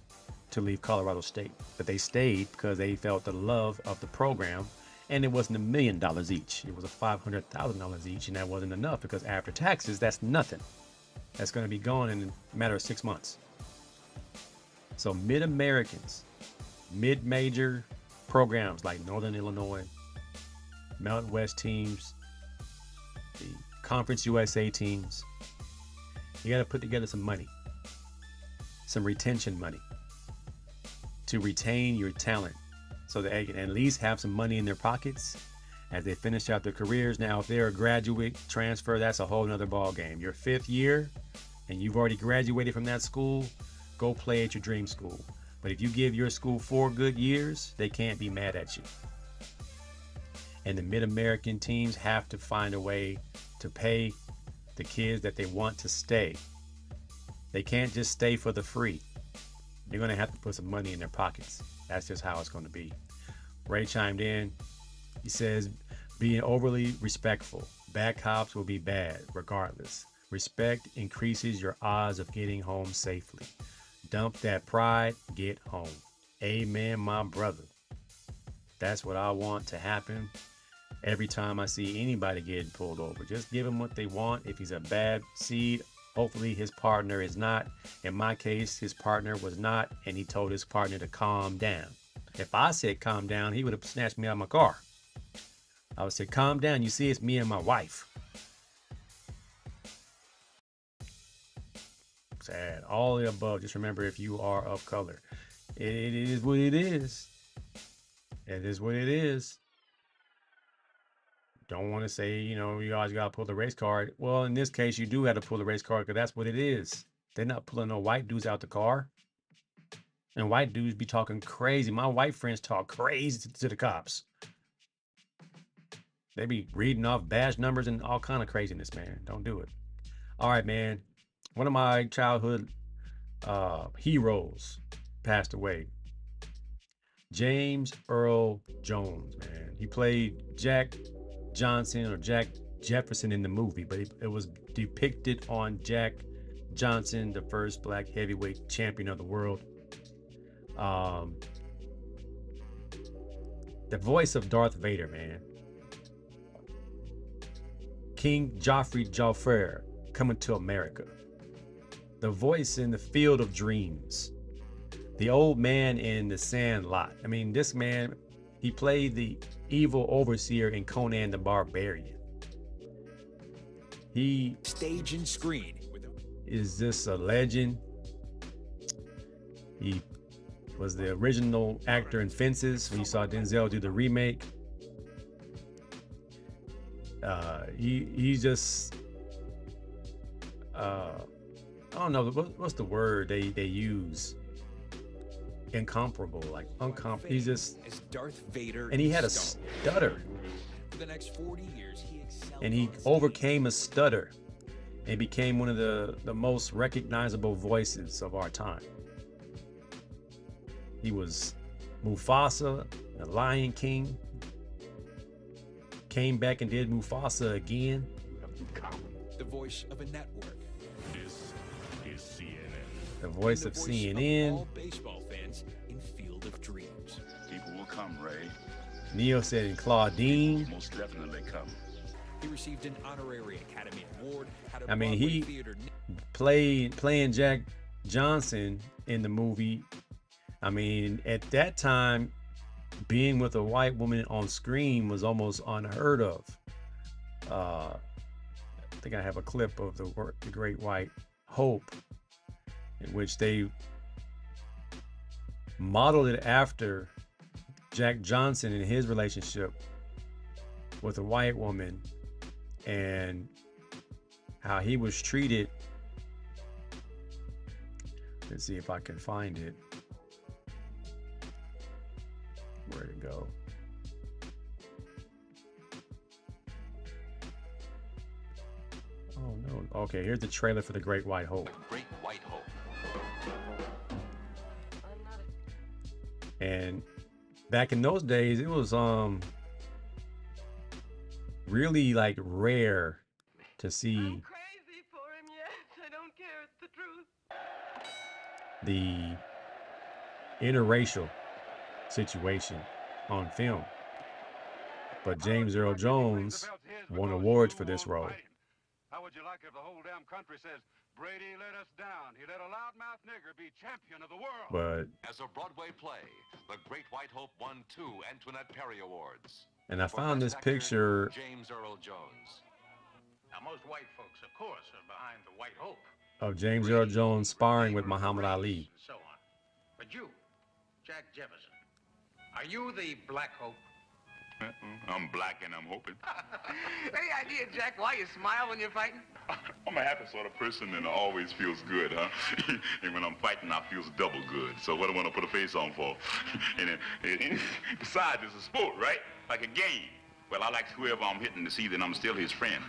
to leave Colorado State, but they stayed because they felt the love of the program. And it wasn't $1 million each. It was a $500,000 each, and that wasn't enough because after taxes, that's nothing. That's going to be gone in a matter of 6 months. So mid-Americans, mid-major programs like Northern Illinois, Mountain West teams, the Conference USA teams, you got to put together some money, some retention money to retain your talent so that they can at least have some money in their pockets as they finish out their careers. Now, if they're a graduate transfer, that's a whole nother ball game. Your 5th year and you've already graduated from that school, go play at your dream school. But if you give your school 4 good years, they can't be mad at you. And the mid-American teams have to find a way to pay the kids that they want to stay. They can't just stay for the free. They're going to have to put some money in their pockets. That's just how it's going to be. Ray chimed in. He says, being overly respectful. Bad cops will be bad regardless. Respect increases your odds of getting home safely. Dump that pride, get home. Amen, my brother. That's what I want to happen every time I see anybody getting pulled over. Just give him what they want. If he's a bad seed, hopefully his partner is not. In my case, his partner was not, and he told his partner to calm down. If I said calm down, he would have snatched me out of my car. I would say, calm down. You see, it's me and my wife. Sad. All the above. Just remember, if you are of color, it is what it is. It is what it is. Don't want to say, you guys got to pull the race card. Well, in this case, you do have to pull the race card because that's what it is. They're not pulling no white dudes out the car. And white dudes be talking crazy. My white friends talk crazy to the cops. They be reading off badge numbers and all kind of craziness, man. Don't do it. All right, man. One of my childhood heroes passed away. James Earl Jones, man. He played Jack Johnson or Jack Jefferson in the movie, but it was depicted on Jack Johnson, the first black heavyweight champion of the world. The voice of Darth Vader, man. King Joffrey Joffrey coming to America. The voice in the Field of Dreams. The old man in the Sandlot. I mean, this man, he played the evil overseer in Conan the Barbarian. He stage and screen is just a legend. He was the original actor in Fences when you saw Denzel do the remake. He just I don't know what's the word they use. Incomparable, like uncomparable. He's just as Darth Vader, and he had a stutter. For the next 40 years, he excelled and he overcame a stutter and became one of the most recognizable voices of our time. He was Mufasa, the Lion King. Came back and did Mufasa again. the voice of a network. This is CNN. The voice And of the voice CNN. Of all baseball fans in Field of Dreams. People will come, Ray. Neo said in Claudine. Most definitely come. He received an honorary Academy Award. Had a I mean, Broadway he theater playing Jack Johnson in the movie. I mean, at that time, being with a white woman on screen was almost unheard of. I think I have a clip of the Great White Hope, in which they modeled it after Jack Johnson and his relationship with a white woman and how he was treated. Let's see if I can find it. Where'd it go? Oh no. Okay, here's the trailer for The Great White Hope. Great White Hope. And back in those days, it was really like rare to see I'm crazy for him, yes. I don't care. It's the truth. the interracial situation on film. But James Earl Jones won awards for this role. How would you like if the whole damn country says, Brady let us down. He let a loudmouth nigger be champion of the world. But as a Broadway play, The Great White Hope won 2 Antoinette Perry Awards. And I found this picture. James Earl Jones. Now, most white folks, of course, are behind the White Hope. Of James Earl Jones sparring with Muhammad Ali. And so on. But you, Jack Jefferson, are you the Black Hope? I'm black and I'm hoping. Any idea, Jack, why you smile when you're fighting? I'm a happy sort of person and it always feels good, huh? And when I'm fighting, I feels double good. So what do I want to put a face on for? And besides, it's a sport, right? Like a game. Well, I like whoever I'm hitting to see that I'm still his friend.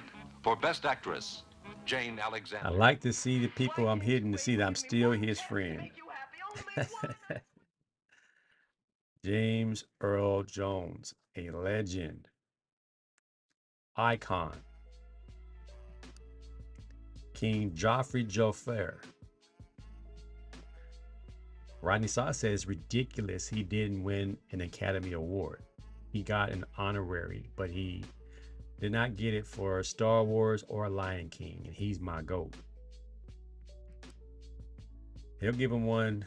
For Best Actress, Jane Alexander. I like to see the people I'm hitting to see that I'm still his friend. James Earl Jones, a legend, icon. King Joffrey Joffer. Rodney Saw says ridiculous he didn't win an Academy Award. He got an honorary, but he did not get it for Star Wars or Lion King, and he's my GOAT. He'll give him one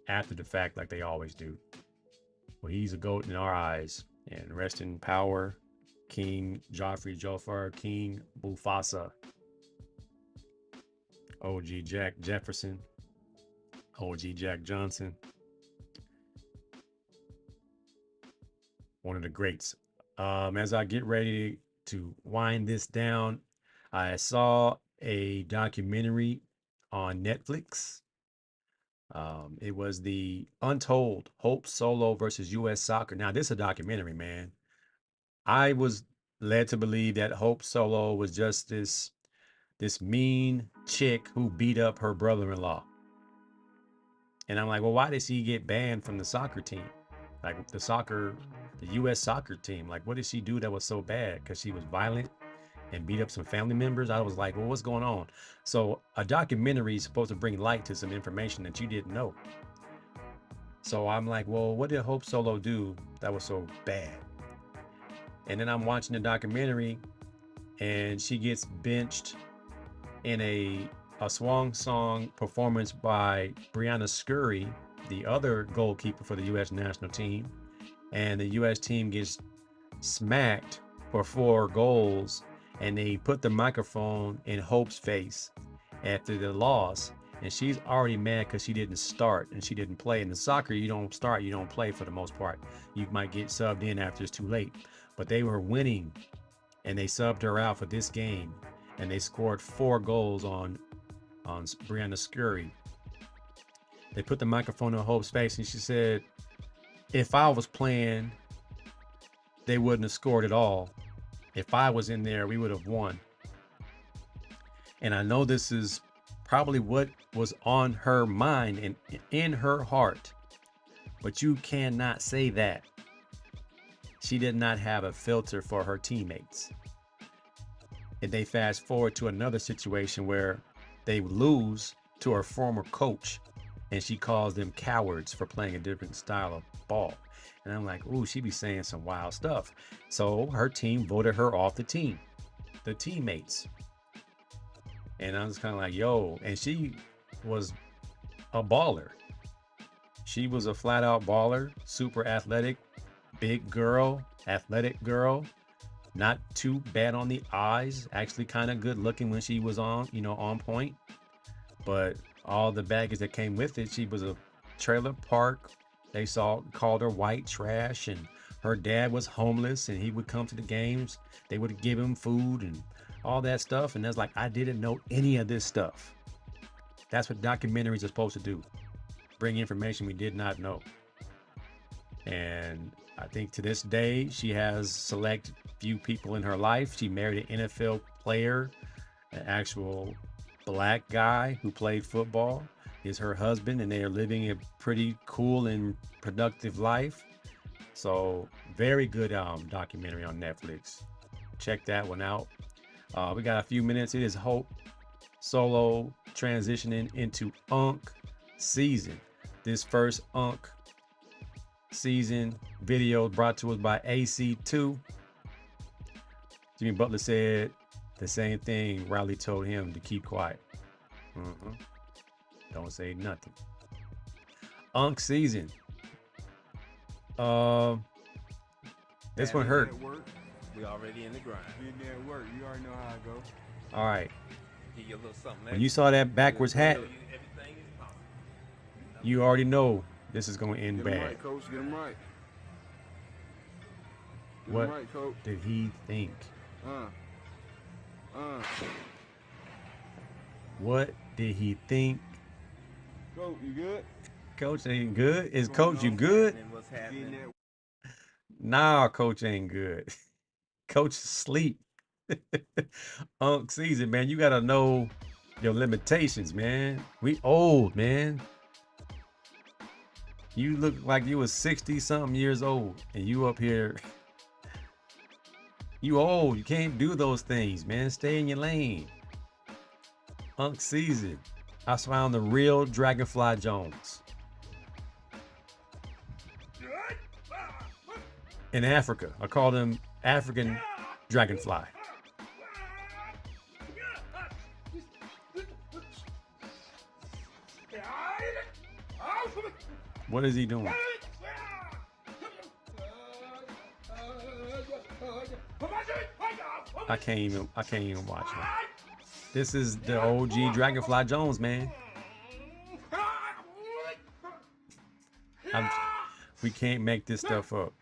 after the fact like they always do. Well, he's a GOAT in our eyes. And rest in power, King Joffrey Joffer, King Mufasa, OG Jack Jefferson, OG Jack Johnson. One of the greats. As I get ready to wind this down, I saw a documentary on Netflix. It was the Untold Hope Solo versus U.S. Soccer. Now, this is a documentary, man. I was led to believe that Hope Solo was just this mean chick who beat up her brother-in-law. And I'm like, well, why did she get banned from the soccer team? Like the U.S. soccer team. Like, what did she do that was so bad? Because she was violent and beat up some family members. I was like, well, what's going on? So a documentary is supposed to bring light to some information that you didn't know. So I'm like, well, what did Hope Solo do that was so bad? And then I'm watching the documentary and she gets benched in a swan song performance by Brianna Scurry, the other goalkeeper for the U.S. national team. And the U.S. team gets smacked for 4 goals. And they put the microphone in Hope's face after the loss. And she's already mad because she didn't start and she didn't play. In the soccer, you don't start, you don't play for the most part. You might get subbed in after it's too late. But they were winning and they subbed her out for this game. And they scored 4 goals on Brianna Scurry. They put the microphone in Hope's face and she said, if I was playing, they wouldn't have scored at all. If I was in there, we would have won. And I know this is probably what was on her mind and in her heart. But you cannot say that. She did not have a filter for her teammates. And they fast forward to another situation where they lose to her former coach. And she calls them cowards for playing a different style of ball. And I'm like, ooh, she be saying some wild stuff. So her team voted her off the team, the teammates. And I was kind of like, yo, and she was a baller. She was a flat out baller, super athletic, big girl, athletic girl, not too bad on the eyes, actually kind of good looking when she was on point. But all the baggage that came with it, she was a trailer park. They called her white trash, and her dad was homeless and he would come to the games. They would give him food and all that stuff. And that's like, I didn't know any of this stuff. That's what documentaries are supposed to do. Bring information we did not know. And I think to this day, she has select few people in her life. She married an NFL player, an actual black guy who played football. Is her husband, and they are living a pretty cool and productive life. So very good documentary on Netflix. Check that one out. We got a few minutes. It is Hope Solo transitioning into Unk season. This first Unk season video brought to us by AC2. Jimmy Butler said the same thing Riley told him to keep quiet. Don't say nothing. Unk season. This one hurt. We already in the grind. Getting there at work. You already know how it goes. All right. Give you a little something. When you saw that backwards hat, you already know this is going to end Get him bad. right, coach. Get him right. Get What him right, coach. did he think? What did he think? Coach, you good? Coach ain't good. Is Coach you good? What's happening? Nah, Coach ain't good. Coach is asleep. Unk season, man. You gotta know your limitations, man. We old, man. You look like you was 60-something years old, and you up here. You old. You can't do those things, man. Stay in your lane. Unk season. I found the real Dragonfly Jones. In Africa. I call them African Dragonfly. What is he doing? I can't even watch him. This is the OG Dragonfly Jones, man. We can't make this stuff up.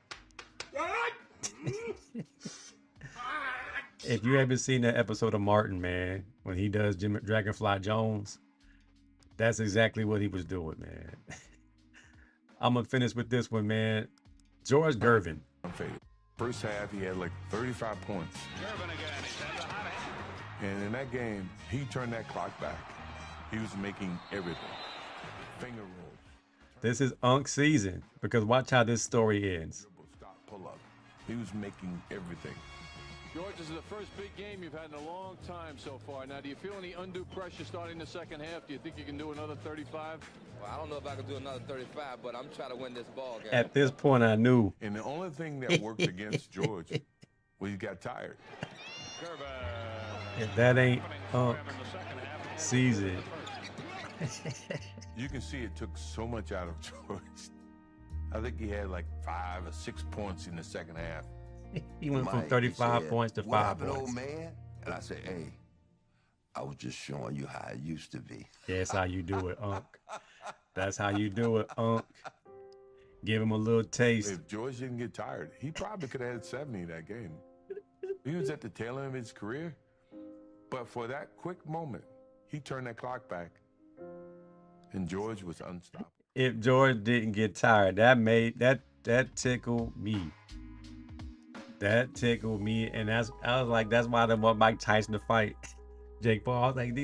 If you haven't seen that episode of Martin, man, when he does Dragonfly Jones, that's exactly what he was doing, man. I'm gonna finish with this one, man. George Gervin. First half, he had like 35 points. And in that game, he turned that clock back. He was making everything. Finger roll. This is Unk season, because watch how this story ends. Stop, pull up. He was making everything. George, this is the first big game you've had in a long time so far. Now, do you feel any undue pressure starting the second half? Do you think you can do another 35? Well, I don't know if I can do another 35, but I'm trying to win this ball game. At this point, I knew. And the only thing that worked against George was he got tired. If that ain't Unk season. You can see it took so much out of George. I think he had like 5 or 6 points in the second half. He went from 35 points to 5 points. Old man? And I said, hey, I was just showing you how it used to be. Yeah, that's how you do it, Unk. That's how you do it, Unk. Give him a little taste. If George didn't get tired, he probably could have had 70 that game. He was at the tail end of his career. But for that quick moment, he turned that clock back. And George was unstoppable. If George didn't get tired, that tickled me. That tickled me, and I was like, that's why they want Mike Tyson to fight Jake Paul. I was like,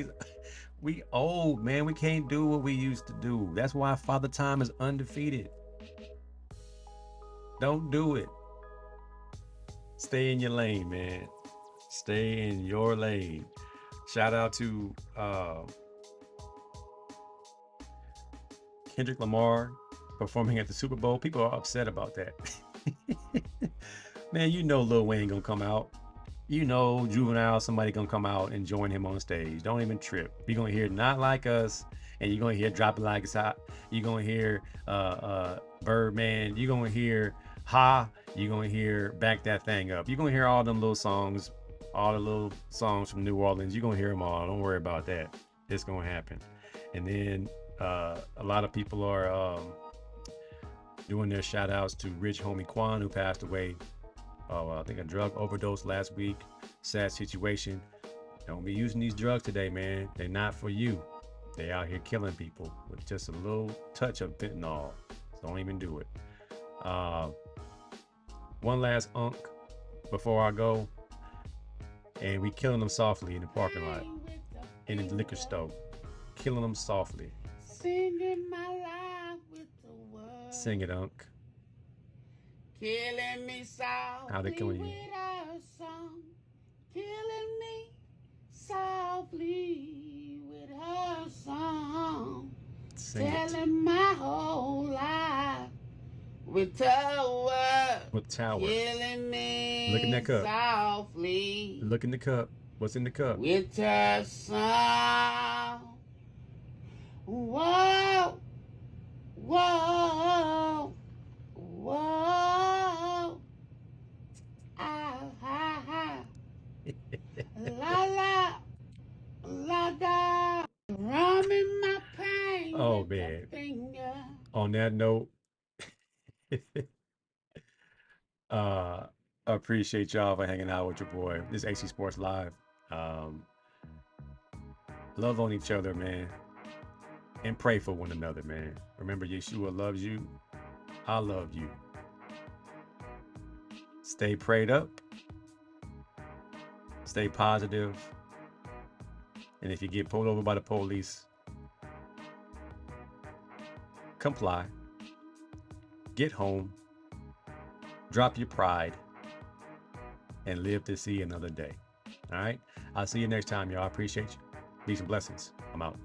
we old, man. We can't do what we used to do. That's why Father Time is undefeated. Don't do it. Stay in your lane, man. Stay in your lane. Shout out to Kendrick Lamar performing at the Super Bowl. People are upset about that. Man, you know Lil Wayne gonna come out. You know Juvenile, somebody gonna come out and join him on stage. Don't even trip. You're gonna hear Not Like Us, and you're gonna hear Drop It Like It's Hot. You're gonna hear Birdman. You're gonna hear Ha. You're gonna hear Back That Thing Up. You're gonna hear all them little songs, all the little songs from New Orleans. You're gonna hear them all. Don't worry about that. It's gonna happen. And then a lot of people are doing their shout outs to Rich Homie Quan, who passed away. I think a drug overdose last week. Sad situation. Don't be using these drugs today, man. They're not for you. They out here killing people with just a little touch of fentanyl. So don't even do it. One last Unk before I go. And we killing them softly in the parking lot. In the liquor store. Killing them softly. Singing my life with the words. Sing it, Unk. Killing me softly How they killing you? with her song. Killing me softly with her song. Sing it. Telling my whole life with tower. With tower. Killing me Look in that cup. softly. Look in the cup. What's in the cup? With her song. Whoa. Whoa. Whoa. Ah, ha, ha. La, la. La, da. Rum in my pain. Oh, man. On that note, I appreciate y'all for hanging out with your boy. This is AC Sports Live. Love on each other, man. And pray for one another, man. Remember, Yeshua loves you. I love you. Stay prayed up. Stay positive. And if you get pulled over by the police, comply. Get home. Drop your pride. And live to see another day. All right? I'll see you next time, y'all. I appreciate you. Peace and blessings. I'm out.